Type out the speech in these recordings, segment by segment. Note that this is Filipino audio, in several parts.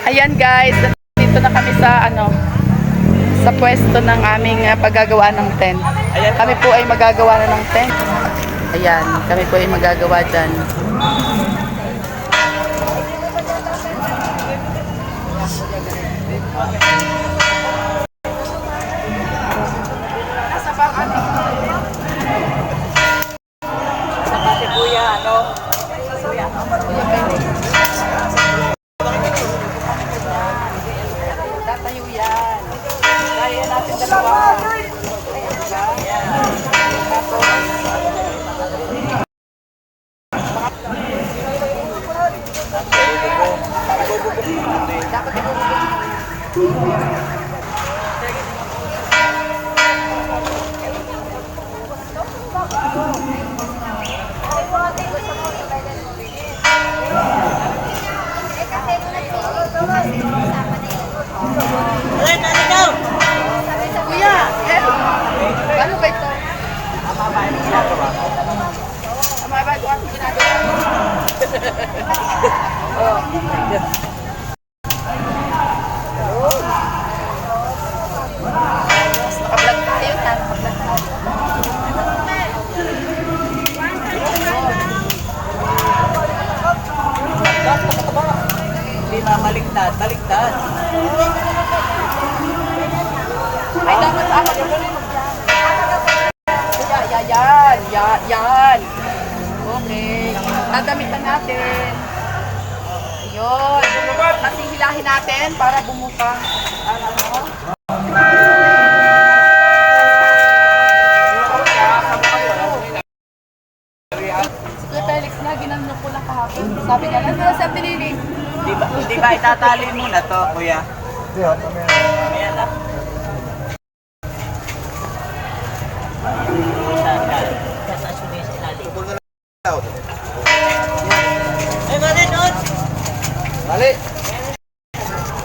Ayan guys, dito na kami sa sa pwesto ng aming paggagawa ng tent. Kami po ay magagawa na ng tent. Ayan, kami po ay magagawa dyan. Asa ba ang ating sa pati kuya, kuya Felix. Tatayo yan. Kaya natin dalawa. Kuya, ano ba ito? Tama ba yung ginagawa? Tama ba yung ating ginagawa? Naka-vlog tayo, naka-vlog tayo. Hindi mamaliktad, baliktad. Ay, dapat ako yung yan. Okay. Gagamitan natin. Ayun. Kasi hilahin natin para bumuka. Si Felix na, ginanong ko lang kahapon. Sabi ka lang, sa pinili. Di ba itatali muna to, kuya? Ayan lang. Ay, mali doon! Mali!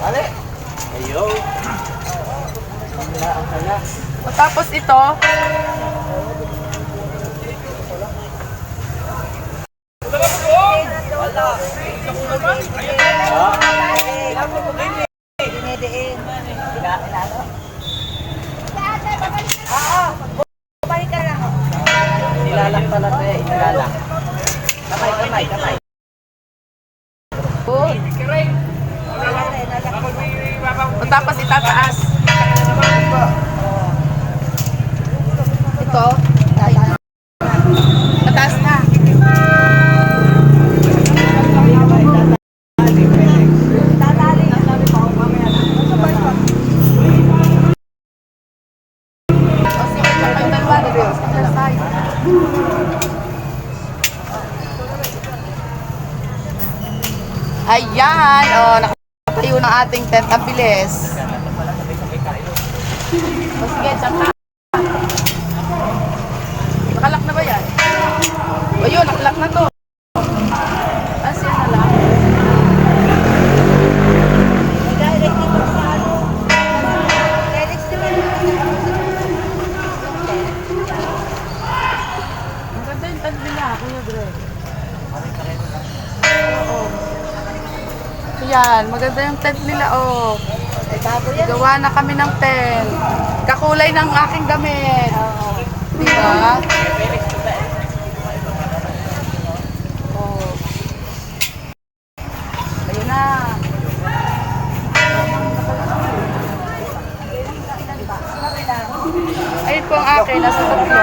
Mali! Ayaw! Tapos ito, Nilalak talaga eh, nilalak. Kamay. tapos itataas. Ito, tataas na. Ayan, nakatayo ng ating tent. Ang bilis. O sige, dyan ka. Nakalak na ba yan? O yun, nakalak na to. Asya na lang. Ang ganda yung tent nila, Kuya Greg. Ayan, maganda yung tent nila, oh. Gawa na kami ng tent. Kakulay ng aking damit. Diba? Oh. Ayun na. Ayun po ang akin, nasa tatlo.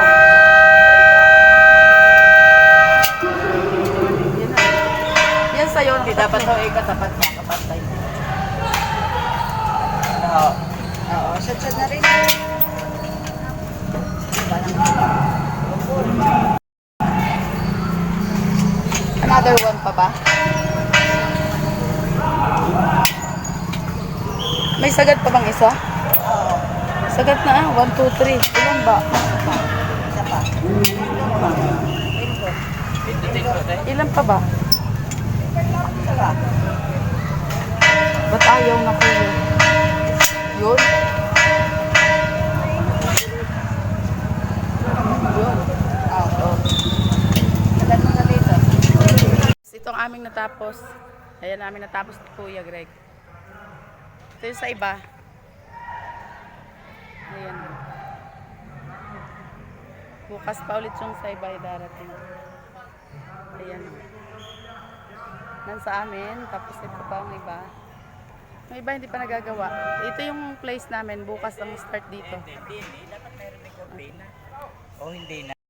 Yan sa'yo, Hindi dapat to ikatapat na, kapantay. Oo, sad na rin. Another one pa ba? May sagad pa bang isa? Oo, Sagad na 1, 2, 3. Ilan ba? isa pa. Ilan pa ba? Isa pa. Ba't ayaw na kayo? Yun? Ito ang aming natapos. Ayan namin natapos ni Kuya Greg. Ito yung sa iba. Ayan. Bukas pa ulit yung sa iba ay darating. Ayan. Nan sa amin, tapos ito pa ang iba. Yung iba hindi pa nagagawa. Ito yung place namin, bukas ang start dito. Hindi. Dapat meron may complaint na. O hindi na.